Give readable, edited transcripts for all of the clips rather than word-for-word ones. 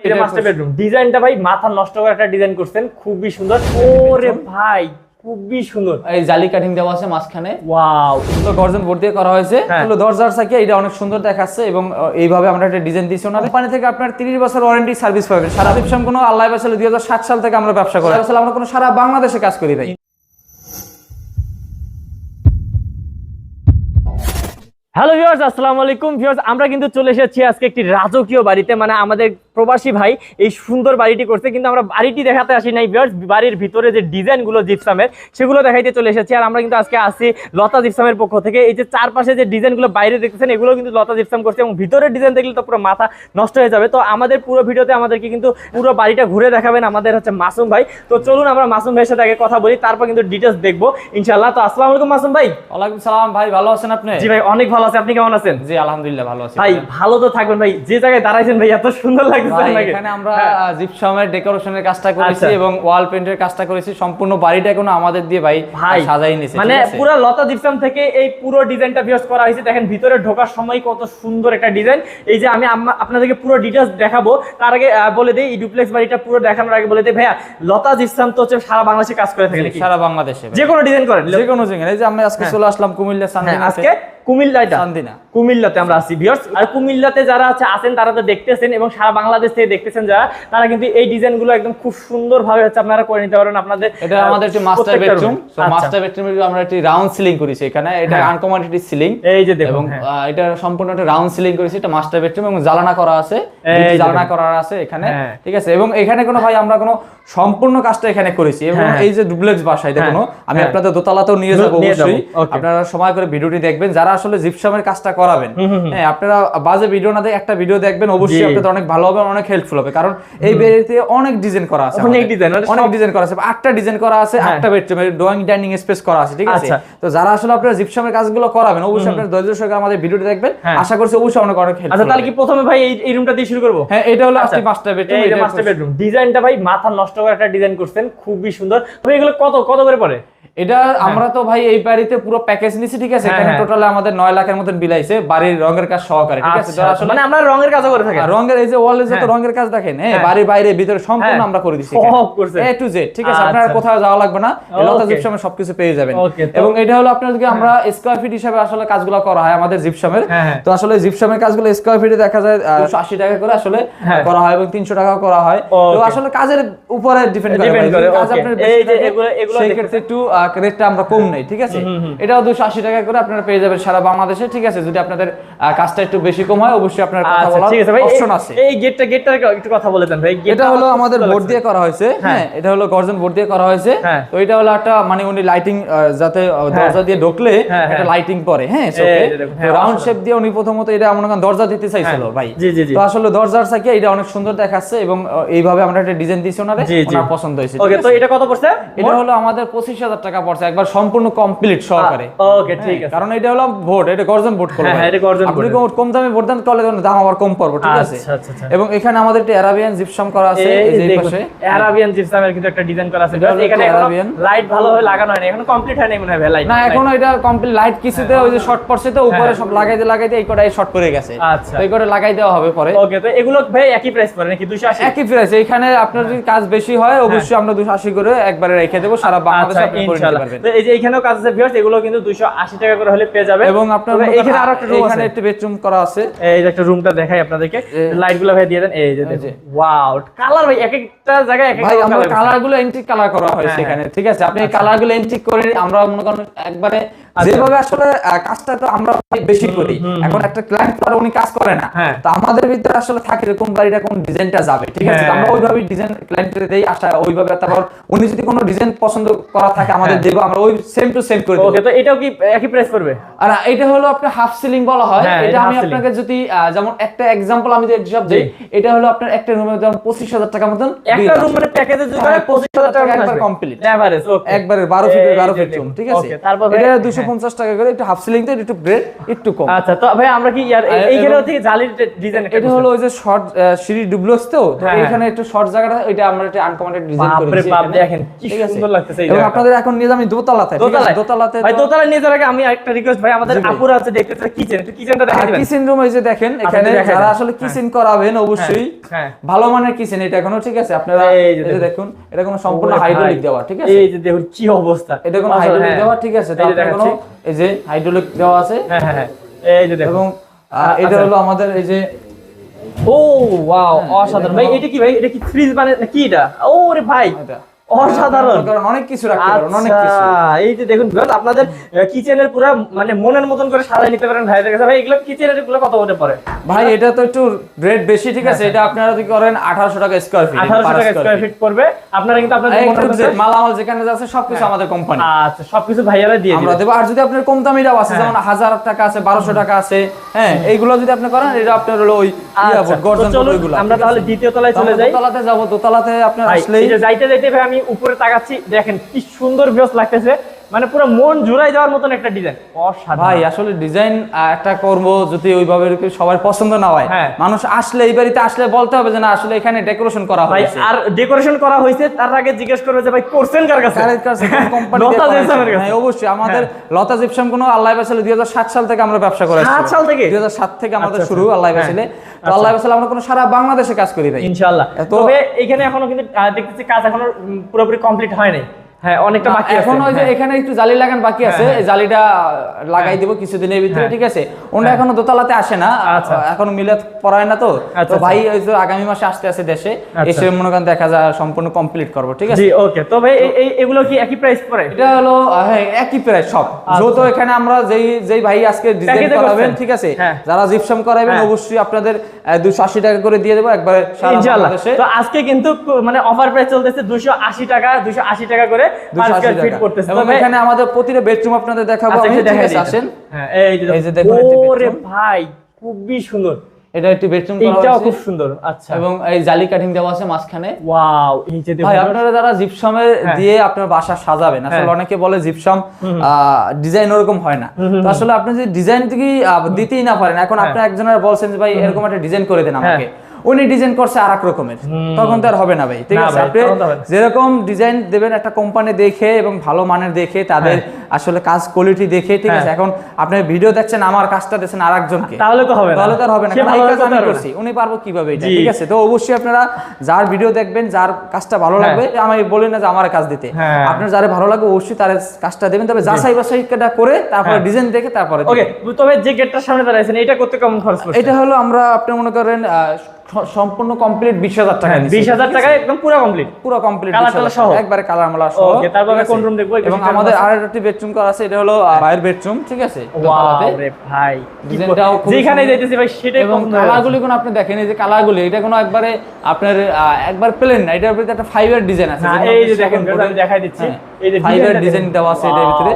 এটা master bedroom ডিজাইনটা ভাই মাথা নষ্ট করে একটা ডিজাইন করছেন, খুবই সুন্দর। ওরে ভাই খুবই সুন্দর, এই জালি কাটিং দেওয়া আছে মাঝখানে। ওয়াও, এগুলো গর্জন বোর্ড দিয়ে করা হয়েছে। এগুলো দরজার সাইকে এটা অনেক সুন্দর দেখাচ্ছে এবং এইভাবে আমরা একটা ডিজাইন দিয়েছি। ওনার কোম্পানি থেকে আপনার 30 বছর ওয়ারেন্টি সার্ভিস পাবেন। সারা জিপসাম কোনো আল্লাহ বাসালে 2007 সাল থেকে আমরা ব্যবসা করি। আসলে আমরা কোনো সারা বাংলাদেশে কাজ করি ভাই। হ্যালো ভিউয়ার্স, আসসালামু আলাইকুম ভিউয়ার্স। আমরা কিন্তু চলে এসেছি আজকে একটি রাজকীয় বাড়িতে, মানে আমাদের প্রবাসী ভাই এই সুন্দর বাড়িটি করছে, কিন্তু আমরা বাড়িটি দেখাতে আসি নাই ভিউয়ার্স। বাড়ির ভিতরে যে ডিজাইনগুলো জিপসামের সেগুলো দেখাইতে চলে এসেছি। আর আমরা কিন্তু আজকে আসি লতা জিপসামের পক্ষ থেকে। এই যে চারপাশে যে ডিজাইনগুলো বাইরে দেখতেছেন এগুলো কিন্তু লতা জিপসাম করছে, এবং ভিতরের ডিজাইন দেখলে তো পুরো মাথা নষ্ট হয়ে যাবে। তো আমাদের পুরো ভিডিওতে আমাদেরকে কিন্তু পুরো বাড়িটা ঘুরে দেখাবেন আমাদের হচ্ছে মাসুম ভাই। তো চলুন আমরা মাসুম ভাইয়ের সাথে আগে কথা বলি, তারপর কিন্তু ডিটেলস দেখবো ইনশাআল্লাহ। তো আসসালামু আলাইকুম মাসুম ভাই। ওয়ালাইকুম সালাম ভাই, ভালো আছেন আপনি? জি ভাই অনেক ভালো আছি, আপনি কেমন আছেন? জি আলহামদুলিল্লাহ ভালো আছি ভাই। ভালো তো থাকবেন ভাই, যে জায়গায় দাঁড়াইছেন ভাই এত সুন্দর লাগতেছে আপনাকে। এখানে আমরা জিপসামের ডেকোরেশনের কাজটা করেছি এবং ওয়াল পেইন্টের কাজটা করেছি। সম্পূর্ণ বাড়িটা কোনো আমাদের দিয়ে ভাই সাজাই নিয়েছে, মানে পুরো লতা জিপসাম থেকে এই পুরো ডিজাইনটা ভিউয়ার্স করা হয়েছে। দেখেন ভিতরে ঢোকার সময় কত সুন্দর একটা ডিজাইন। এই যে আমি আপনাদেরকে পুরো ডিটেইলস দেখাবো, তার আগে বলে দেই এই ডুপ্লেক্স বাড়িটা পুরো দেখানোর আগে বলে দেই ভাইয়া, লতা জিপসাম তো হচ্ছে সারা বাংলাদেশে কাজ করে থাকে নাকি? সারা বাংলাদেশে যে কোনো ডিজাইন করেন? যে কোনো জায়গায়। এই যে আমরা আজকে চলে আসলাম কুমিল্লা সান্দিনা। আজকে কুমিল্লাতে আমরা আসি ভিউয়ার্স। আর কুমিল্লাতে যারা আছেন তারা তো দেখতেছেন, এবং সারা বাংলাদেশ থেকে দেখতেছেন যারা, তারা কিন্তু এই ডিজাইনগুলো একদম খুব সুন্দরভাবে হচ্ছে আপনারা করে নিতে পারবেন আপনাদের। এটা আমাদের একটা মাস্টার বেডরুম। সো মাস্টার বেডরুমে আমরা একটা রাউন্ড সিলিং করেছি এখানে। এটা আনকমোডিটি সিলিং, এই যে দেখুন। এবং এটা সম্পূর্ণ একটা রাউন্ড সিলিং করেছি। এটা মাস্টার বেডরুম এবং জানালা করা আছে, জানালা করা আছে এখানে, ঠিক আছে। এবং এখানে কোনো ভাই আমরা কোনো সম্পূর্ণ কাজটা এখানে করেছি। এবং এই যে ডুপ্লেক্স বাসায় দেখুন, আমি আপনাদের দোতলাতেও নিয়ে যাব অবশ্যই। আপনারা সময় করে ভিডিওটি দেখবেন যারা আসলে জিপসামের কাজটা করাবেন। হ্যাঁ, আপনারা বাজে ভিডিও না দেখে একটা ভিডিও দেখবেন, অবশ্যই আপনাদের অনেক ভালো হবে, অনেক হেল্পফুল হবে। কারণ এই বাড়িতে অনেক ডিজাইন করা আছে, অনেক ডিজাইন করা আছে, 8টা ডিজাইন করা আছে, 8টা বেডরুমে ড্রয়িং ডাইনিং স্পেস করা আছে, ঠিক আছে। তো যারা আসলে আপনারা জিপসামের কাজগুলো করাবেন, অবশ্যই আপনারা ধৈর্য সহকারে আমাদের ভিডিওটি দেখবেন। আশা করছি অবশ্যই অনেক হেল্প। আচ্ছা, তাহলে কি প্রথমে ভাই এই রুমটা দিয়ে শুরু করব? হ্যাঁ, এটা হলো আপনি মাস্টার বেডরুম। এই মাস্টার বেডরুম ডিজাইনটা ভাই মাথা নষ্ট করে একটা ডিজাইন করছেন, খুবই সুন্দর। ভাই এগুলো কত করে পড়ে? এটা আমরা তো ভাই এই বাড়িতে পুরো প্যাকেজ নিছি, ঠিক আছে। এখানে টোটাল আমাদের 9 লাখের মতন বিলাইছে বাড়ির রঙের কাজ সহকারে, ঠিক আছে। যারা আসলে মানে আমরা রঙের কাজও করে থাকি, রঙের এই যে ওয়ালে যত রঙের কাজ দেখেন, হ্যাঁ, বাড়ির বাইরে ভিতরে সম্পূর্ণ আমরা করে দিছি এ টু জেড, ঠিক আছে। আপনারা কোথাও যাওয়া লাগবে না, লতা জিপসামের সবকিছু পেয়ে যাবেন। এবং এটা হলো আপনাদেরকে আমরা স্কয়ার ফিট হিসেবে আসলে কাজগুলো করা হয় আমাদের জিপসামের। তো আসলে জিপসামের কাজগুলো স্কয়ার ফিটে দেখা যায় 280 টাকা করে আসলে করা হয়, এবং 300 টাকাও করা হয়। তো আসলে কাজের উপরে ডিপেন্ড করে। কাজ আপনার এই যে এগুলো সেই ক্ষেত্রে একটু রেটটা আমরা কম নেই, ঠিক আছে। এটাও 280 টাকা করে আপনারা পেয়ে যাবেন সারা বাংলাদেশে, ঠিক আছে। যদি আপনাদের কাজটা একটু বেশি কম হয়, অবশ্যই আপনার কথা বলার অপশন আছে। এই গেটটা একটু কথা বলে দেন ভাই। এটা হলো আমাদের বোর্ড দিয়ে করা হয়েছে, হ্যাঁ, এটা হলো গর্জন বোর্ড দিয়ে করা হয়েছে। তো এটা হলো একটা মানে উনি লাইটিং, যাতে দরজা দিয়ে ঢুকলে একটা লাইটিং পড়ে, হ্যাঁ, রাউন্ড শেপ দিয়ে উনি প্রথমত এটা মনে করেন দরজা দিতে চাইছিল ভাই। তো আসলে দরজার সাইকে এটা অনেক সুন্দর দেখাচ্ছে, এবং এইভাবে আমরা একটা ডিজাইন দিয়েছি ওনারে, ওনার পছন্দ হয়েছে। ওকে, তো এটা কত পড়ছে? এটা হলো আমাদের 25,000 টাকা পড়ছে, একবার সম্পূর্ণ কমপ্লিট সহকারে। ওকে, ঠিক আছে। কারণ এটা হলো বোর্ড, এটা গর্জন বোর্ড করবে। হ্যাঁ, এটা গর্জন বোর্ড। আপনি কম দামে বোর্ড দেন তাহলে দাম আবার কম পড়বে, ঠিক আছে। আচ্ছা। এবং এখানে আমাদের একটা আরাবিয়ান জিপসাম করা আছে, এই যে এই পাশে আরাবিয়ান জিপসামের কিন্তু একটা ডিজাইন করা আছে। এখানে লাইট ভালোভাবে লাগানো হয়নি, এখন কমপ্লিট হয়নি মনে হয় লাইট। না, এখনো এটা কমপ্লিট লাইট কিছুতে ওই যে শর্ট পড়ছে, তো উপরে সব লাগাইতে এই কোটাই শর্ট পড়ে গেছে। আচ্ছা, তো এই কোটা লাগাই দেওয়া হবে পরে। ওকে, তো এগুলো ভাই একই প্রাইস পড়ে নাকি? 280 একই প্রাইস। এখানে আপনার যদি কাজ বেশি হয়, অবশ্যই আমরা 280 করে একবারে রেখে দেব, সারা বাংলাদেশে আপনি করে নিতে পারবেন। তো এই যে এখানেও কাজ আছে ভিউয়ার্স, এগুলো কিন্তু 280 টাকা করে হলে পেয়ে যাবেন। এবং আপনার এখানে আরো একটা রুম আছে, এখানে একটা বেডরুম করা আছে। এই যে একটা রুমটা দেখাই আপনাদেরকে, লাইটগুলো ভাই দিয়ে দেন। এই যে দেখুন, ওয়াও, কালার ভাই এক একটা জায়গায় এক এক ভাই আমরা কালারগুলো এন্ট্রিক কালার করা হয়েছে এখানে, ঠিক আছে। আপনি এই কালারগুলো এন্ট্রিক করে আমরা মনে করেন একবারে যেভাবে আসলে কাজটা তো আমরা বেশি করি। এখন একটা ক্লায়েন্ট পরে উনি কাজ করে না, তো আমাদের ভিতরে আসলে থাকে কোন গাড়িটা কোন ডিজাইনটা যাবে, ঠিক আছে। আমরা ওইভাবে ডিজাইন ক্লায়েন্টের দেই, আশা ওইভাবে। তারপর উনি যদি কোনো ডিজাইন পছন্দ করা থাকে আমাদের দেব, আমরা ওই সেম টু সেম করে দেব। ওকে, তো এটাও কি একই প্রাইস পড়বে? আর এটা হলো আপনার হাফ সিলিং বলা হয়। এটা আমি আপনাকে যদি যেমন একটা एग्जांपल আমি যদি সব দেই, এটা হলো আপনার একটা রুমের দাম 25,000 টাকা মতন। একটা রুম মানে প্যাকেজে যদি 25,000 টাকা একবার কমপ্লিট এভারেজ। ওকে, একবারে 12 ফিটের 12 ফিট রুম, ঠিক আছে। এটা 250 টাকা করে, একটু হাফ সিলিং তো একটু গ্রেড একটু কম। আচ্ছা, তো ভাই আমরা কি এইখানে থেকে জালির ডিজাইন এটা হলো ওই যে শর্ট সিঁড়ি ডুবলস, তো এখানে একটু শর্ট জায়গাটা, এটা আমরা একটা আনকমন ডিজাইন করেছি। বাপ রে, দেখেন কি সুন্দর লাগতেছে। এবং আপনাদের এখন নিয়ে যাবেন দোতলাতে, ঠিক আছে। দোতলাতে ভাই দোতলা নিয়ে যাওয়ার আগে আমি একটা রিকোয়েস্ট ভাই, আমাদের আমাদের আপুরা আছে দেখতেছে কিচেন, একটু কিচেনটা দেখাই দিবেন। কিচেন রুম এই যে দেখেন, এখানে যারা আসলে কিচেন করাবেন অবশ্যই ভালো মানের কিচেন এটা এখনো, ঠিক আছে? আপনারা এই যে দেখুন, এটা কোনো সম্পূর্ণ হাইড্রোলিক দেওয়া, ঠিক আছে? এই যে দেখুন কি অবস্থা, এটা কোনো হাইড্রোলিক দেওয়া, ঠিক আছে? তো আপনারা কোনো এই যে হাইড্রোলিক দেওয়া আছে, হ্যাঁ এই যে দেখুন। এবং এটা হলো আমাদের এই যে, ও ওয়াও অসাধারণ ভাই। এটা কি ভাই, এটা কি ফ্রিজ মানে কি এটা? ওরে ভাই অসাধারণ, কারণ অনেক কিছু রাখতে পারেন, অনেক কিছু। এই যে দেখুন আপনাদের কিচেনের পুরো মানে মনের মতন করে সাজায় নিতে পারেন ভাইদের কাছে। ভাই এগুলো কিচেনের এগুলো কত হতে পারে ভাই? এটা তো একটু রেট বেশি, ঠিক আছে? এটা আপনারা যদি করেন 1800 টাকা স্কয়ার ফিট, 1800 টাকা স্কয়ার ফিট পড়বে। আপনারা কিন্তু আপনাদের মালামাল যেখানে আছে সবকিছু আমাদের কোম্পানি, আচ্ছা সবকিছু ভাইয়ারা দিয়ে আমরা দেব। আর যদি আপনার কম দামিটাও আছে, যেমন 1000 টাকা আছে, 1200 টাকা আছে, হ্যাঁ, এইগুলো যদি আপনি করেন, এটা আপনার হলো ওই গর্জন ওইগুলো। আমরা তাহলে দ্বিতীয় তলায় চলে যাই। দোতলাতে যাব, দোতলাতে আপনার আসলে এই যে যাইতে যাইতে ভাই আমি উপরে তাকাচ্ছি, দেখেন কি সুন্দর ভিউস লাগতেছে, মানে পুরো মন জুড়াই যাওয়ার মতন একটা ডিজাইন। অসাধারণ ভাই, আসলে ডিজাইন একটা করব যদি ওইভাবে সবার পছন্দ না হয়, মানুষ আসলে এই বাড়িতে আসলে বলতে হবে যে না আসলে এখানে ডেকোরেশন করা হয়েছে। আর ডেকোরেশন করা হয়েছে তার আগে জিজ্ঞেস করবে যে ভাই করছেন কার কাছে? কোম্পানি লতা জিপসামের কাছে। হ্যাঁ অবশ্যই, আমাদের লতা জিপসাম কোনো আল্লাহ বাসালে 2007 সাল থেকে আমরা ব্যবসা করে আসছি। 7 সাল থেকে? 2007 থেকে আমাদের শুরু আল্লাহ বাসালে। তো আল্লাহ বাসালে আমরা কোনো সারা বাংলাদেশে কাজ করি ভাই ইনশাআল্লাহ। তবে এখানে এখনো কিন্তু দেখতেছি কাজ এখনো পুরোপুরি কমপ্লিট হয় নাই। হ্যাঁ অনেকটা বাকি আছে। এখন ওই যে এখানে একটু জালি লাগান বাকি আছে, এই জালিটা লাগাই দেব কিছুদিনের ভিতরে, ঠিক আছে? ওটা এখনো দোতলাতে আসে না, এখনো মিলাদ পড়ায় না। তো তো ভাই ওই যে আগামী মাসে আসতে আছে দেশে, এসে মনে করেন দেখা যায় সম্পূর্ণ কমপ্লিট করব, ঠিক আছে? জি ওকে। তো ভাই এগুলো কি একই প্রাইস পড়ে? এটা হলো হ্যাঁ একই প্রাইস সব। যেহেতু এখানে আমরা যেই ভাই আজকে ডিজাইন করাবেন, ঠিক আছে, যারা জিপসাম করাবেন অবশ্যই আপনাদের 280 টাকা করে দিয়ে দেব একবারে সারা বাংলাদেশে। তো আজকে কিন্তু মানে অফার প্রাইস চলতেছে 280 টাকা করে পার স্কয়ার ফিট পড়তেছে। এবং এখানে আমাদের প্রতিটা বেডরুম আপনাদের দেখাবো আমি, ঠিক আছে? আসেন। হ্যাঁ এই যে দেখুন, ওরে ভাই খুবই সুন্দর। এটা একটি বেডরুম করা হয়েছে, এটাও খুব সুন্দর। আচ্ছা, এবং এই জালি কাটিং দেওয়া আছে মাঝখানে। ওয়াও, এই যে দেখুন ভাই আপনারা যারা জিপসামে দিয়ে আপনার বাসা সাজাবেন, আসলে অনেকে বলে জিপসাম ডিজাইন ওরকম হয় না। তো আসলে আপনি যদি ডিজাইন থেকে দিতেই না পারেন, এখন আপনি একজনের বলছেন যে ভাই এরকম একটা ডিজাইন করে দেন আমাকে, উনি ডিজাইন করছে আরেক রকমের, তখন তো আর হবে না ভাই, ঠিক আছে? আপনি যেরকম ডিজাইন দেবেন একটা কোম্পানি দেখে এবং ভালো মানের দেখে, তাদের আসলে কাজ কোয়ালিটি দেখে, ঠিক আছে? এখন আপনি ভিডিও দেখছেন, আমার কাজটা দেখছেন আরেকজনকে, তাহলে তো হবে না, তাহলে তো আর হবে না, কারণ এই কাজ আমি করছি, উনি পারবো কিভাবে এটা, ঠিক আছে? তো অবশ্যই আপনারা যার ভিডিও দেখবেন, যার কাজটা ভালো লাগবে, আমি বলি না যে আমার কাজ দিতে, আপনার যারে ভালো লাগবে অবশ্যই তার কাজটা দেবেন, তবে যাচাই বাছাইটা করে তারপরে ডিজাইন দেখে তারপরে। ওকে, তবে যে গেটটার সামনে দাঁড়াইছেন এটা করতে কেমন খরচ পড়ছে? এটা হলো আমরা আপনি মনে করেন সম্পূর্ণ কমপ্লিট 20,000 টাকা। 20,000 টাকা একদম পুরো কমপ্লিট, পুরো কমপ্লিট কালার সহ, একবারে কালার মালা সহ। ওকে, তারপর আমরা কোন রুম দেখব? এবং আমাদের আরেকটি বেডরুম করা আছে, এটা হলো বাইরের বেডরুম, ঠিক আছে? ওয়াও রে ভাই, ডিজাইনটাও খুব যেখানে যাইতেছি ভাই সেটাই। এবং কালারগুলি কোন আপনি দেখেন, এই যে কালারগুলি, এটা কোনো একবারে আপনার একবার প্লেন না, এটার ভিতরে একটা ফাইবার ডিজাইন আছে। এই যে দেখেন আমি দেখাই দিচ্ছি, এই যে ফাইবার ডিজাইন দেওয়া আছে এটার ভিতরে।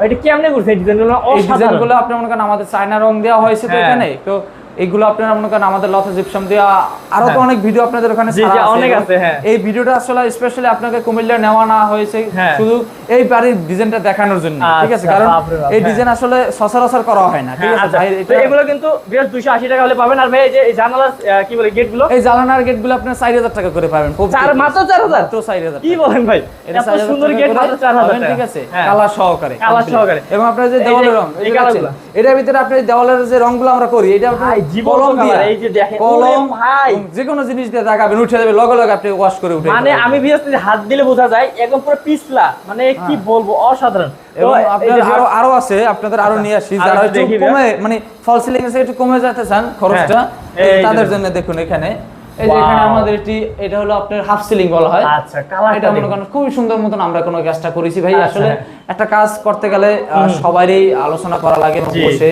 এটা কেমনে করছে এই ডিজাইনগুলো? এই ডিজাইনগুলো আপনি মনে করেন আমাদের চায়না রং দেওয়া হয়েছে তো এখানে, তো এগুলো আপনারা মনে করেন আমাদের লতা জিপসাম দেওয়া আরো তো অনেক ভিডিও আপনাদের ওখানে অনেক আছে। এই ভিডিওটা আসলে স্পেশালি আপনাকে কুমিল্লা নেওয়া না হয়েছে শুধু এই বাড়ির ডিজাইনটা দেখানোর জন্য, ঠিক আছে? কারণ এই ডিজাইন আসলে সচরাচর করা হয় না, ঠিক আছে ভাই? এগুলো কিন্তু 280 টাকা হলে পাবেন। আর ভাই এই যে এই জানালার কি বলে গেটগুলো, এই জানালার গেটগুলো আপনি 4000 টাকা করে পাবেন, মাত্র 4000, তো 4000। কি বলেন ভাই? এত সুন্দর গেট মাত্র 4000 টাকা, ঠিক আছে? কালার সহকারে, কালার সহকারে। এবং আপনার যে দেওয়ালের রং, এই কালারগুলো, এটার ভিতরে আপনি দেওয়ালের যে রংগুলো আমরা করি, এটা আপনি কলম দিয়ে, এই যে দেখেন কলম, ভাই যে কোনো জিনিস দিয়ে দাগাবেন, উঠে যাবে, লগে লগে আপনি ওয়াশ করে উঠে, মানে আমি বিশেষ হাত দিলে বোঝা যায় একদম পুরো পিছলা, মানে কি বলবো, অসাধারণ। এবং আপনাদের আরো আছে, আপনাদের আরো নিয়ে আসি, যারা একটু কমে মানে ফল সিলিং এর একটু কমে যেতে চান খরচটা, তাদের জন্য দেখুন এখানে এই যে এখানে আমাদের এটা হলো আপনার হাফ সিলিং বলা হয়। আচ্ছা, কালারটা মনে করেন খুব সুন্দর মতন আমরা কোনো কাজটা করেছি ভাই। আসলে একটা কাজ করতে গেলে সবারই আলোচনা করা লাগে এবং বসে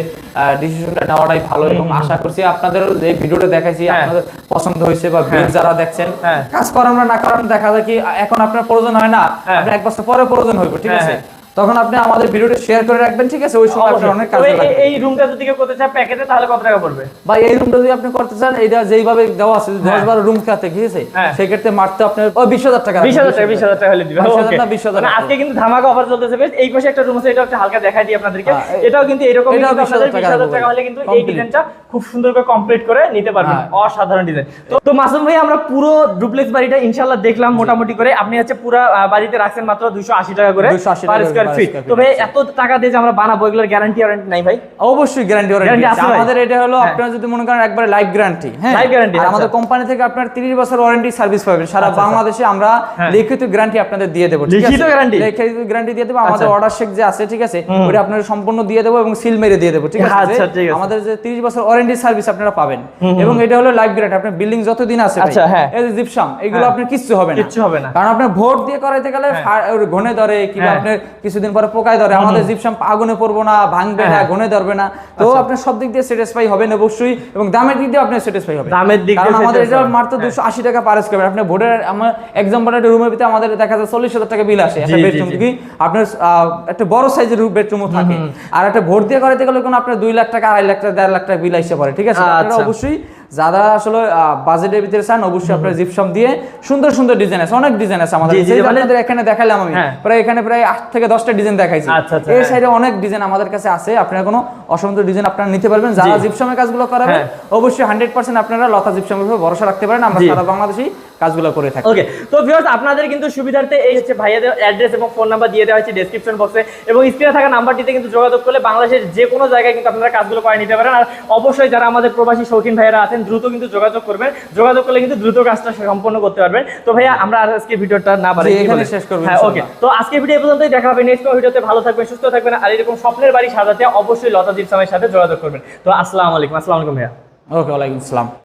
ডিসিশনটা নেওয়াটাই ভালো। এবং আশা করছি আপনাদের যে ভিডিওটা দেখাইছি আপনাদের পছন্দ হয়েছে, বা যারা দেখছেন কাজ করান না করান, দেখা যায় কি এখন আপনার প্রয়োজন হয় না, আপনি এক বছর পরে প্রয়োজন হইব, ঠিক আছে? তখন আপনি আমাদের ভিডিওটা শেয়ার করে রাখবেন, ঠিক আছে? ওই সময় আপনার অনেক কাজে লাগবে। এই রুমটা যদি কেউ করতে চায় প্যাকেজে, তাহলে কত টাকা পড়বে ভাই? এই রুমটা যদি আপনি করতে চান, এটা যেইভাবে দেওয়া আছে 10-12 রুম কাতে, ঠিক আছে? সেই ক্ষেত্রে মারতে আপনার 20000 টাকা, 20000 টাকা হলে দিবেন। ওকে, 20000 না, আজকে কিন্তু ধামাকা অফার চলতেছে বেশ। এই পাশে একটা রুম আছে, এটা একটা হালকা দেখাই দিই আপনাদেরকে। এটাও কিন্তু এরকম 20000 টাকা হলে কিন্তু এই ডিজাইনটা খুব সুন্দর করে কমপ্লিট করে নিতে পারবেন। অসাধারণ ডিজাইন। তো মাসুম ভাই, আমরা পুরো ডুপ্লেক্স বাড়িটা ইনশাআল্লাহ দেখলাম মোটামুটি করে। আপনি হচ্ছে পুরো বাড়িতে রাখছেন মাত্র 280 টাকা করে পার স্কয়ার ফিট। তো ভাই এত টাকা দিয়ে যে আমরা বানাবো এগুলোর গ্যারান্টি ওয়ারেন্টি নাই ভাই? অবশ্যই গ্যারান্টি ওয়ারেন্টি আছে আমাদের। এটা হলো আপনারা যদি মনে করেন একবারে লাইফ গ্যারান্টি, হ্যাঁ লাইফ গ্যারান্টি। আর আমাদের কোম্পানি থেকে আপনারা 30 বছর ওয়ারেন্টি সার্ভিস পাবেন সারা বাংলাদেশে। আমরা লিখিত গ্যারান্টি আপনাদের দিয়ে দেব, ঠিক আছে? লিখিত গ্যারান্টি, লিখিত গ্যারান্টি দিয়ে দেব। আমাদের অর্ডার শেক যে আছে, ঠিক আছে, ওটা আপনাদের সম্পূর্ণ দিয়ে দেব এবং সিল মেরে দিয়ে দেব, ঠিক আছে? আচ্ছা ঠিক আছে। আমাদের যে 30 বছর ওয়ারেন্টি সার্ভিস আপনারা পাবেন এবং এটা হলো লাইফ গ্যারান্টি। আপনার বিল্ডিং যতদিন আছে আচ্ছা হ্যাঁ, এই যে জিপসাম এগুলো আপনার কিচ্ছু হবে না, কিচ্ছু হবে না। কারণ আপনার ভোট দিয়ে করাইতে গেলে ঘনে ধরে কিংবা আপনার কিছুদিন পরে পোকায় ধরে। আমাদের জিপসাম আগুনে পড়বো না, ভাঙবে না, ঘনে ধরবে না। তো আপনার সব দিক দিয়ে স্যাটিসফাই হবেন অবশ্যই, এবং দামের দিক দিয়ে আপনি স্যাটিসফাই হবেন। দামের দিক দিয়ে আমাদের এটা মাত্র 280 টাকা পার স্কয়ার। আপনি বোর্ডের আমার এক্সাম্পল একটা রুমের ভিতরে আমাদের দেখা যায় 40,000 টাকা বিল আসে একটা বেডরুম থেকে। আপনার একটা বড় সাইজের বেডরুমও থাকে, আর একটা ভোট দিয়ে করাইতে গেলে কোন আপনার 2 লাখ টাকা, 2.5 লাখ টাকা, 1.5 লাখ টাকা বিল আসে পড়ে, ঠিক আছে? আপনারা অবশ্যই যারা আসলে বাজেটের ভিতরে চান অবশ্যই আপনারা জিপসাম দিয়ে সুন্দর সুন্দর ডিজাইন আছে, অনেক ডিজাইন আছে আমাদের। আপনাদের এখানে দেখালাম আমি প্রায় এখানে প্রায় 8 থেকে 10টা ডিজাইন দেখাইছি। এই সাইডে অনেক ডিজাইন আমাদের কাছে আছে, আপনারা কোনো অসংখ্য ডিজাইন আপনারা নিতে পারবেন। যারা জিপসামের কাজগুলো করাবেন অবশ্যই 100% আপনারা লতা জিপসামের উপর ভরসা রাখতে পারেন। আমরা সারা বাংলাদেশে কাজগুলো করে থাকি। ওকে, তো ভিউয়ার্স আপনাদের কিন্তু সুবিধার্থে এই হচ্ছে ভাইয়াদের অ্যাড্রেস এবং ফোন নাম্বার দিয়ে দেওয়া হয়েছে ডেসক্রিপশন বক্সে, এবং স্ক্রিনে থাকা নাম্বারটিতে কিন্তু যোগাযোগ করলে বাংলাদেশের যে কোনো জায়গায় কিন্তু আপনারা কাজগুলো করে নিতে পারেন। আর অবশ্যই যারা আমাদের প্রবাসী শৌখিন ভাইয়েরা আছেন দ্রুত কিন্তু যোগাযোগ করবেন, যোগাযোগ করলে কিন্তু দ্রুত কাজটা সম্পন্ন করতে পারবেন। তো ভাইয়া আমরা আজকে ভিডিওটা না বাড়াই এখানে শেষ করব। হ্যাঁ ওকে, তো আজকে ভিডিও এই পর্যন্তই। দেখা হবে নেক্সট ভিডিওতে। ভালো থাকবেন, সুস্থ থাকবেন, আর এরকম স্বপ্নের বাড়ি সাজাতে অবশ্যই লতা জিপসামের সাথে যোগাযোগ করবেন। তো আসসালামু আলাইকুম। আসসালামু আলাইকুম ভাইয়া। ওকে, ওয়ালাইকুম আসসালাম।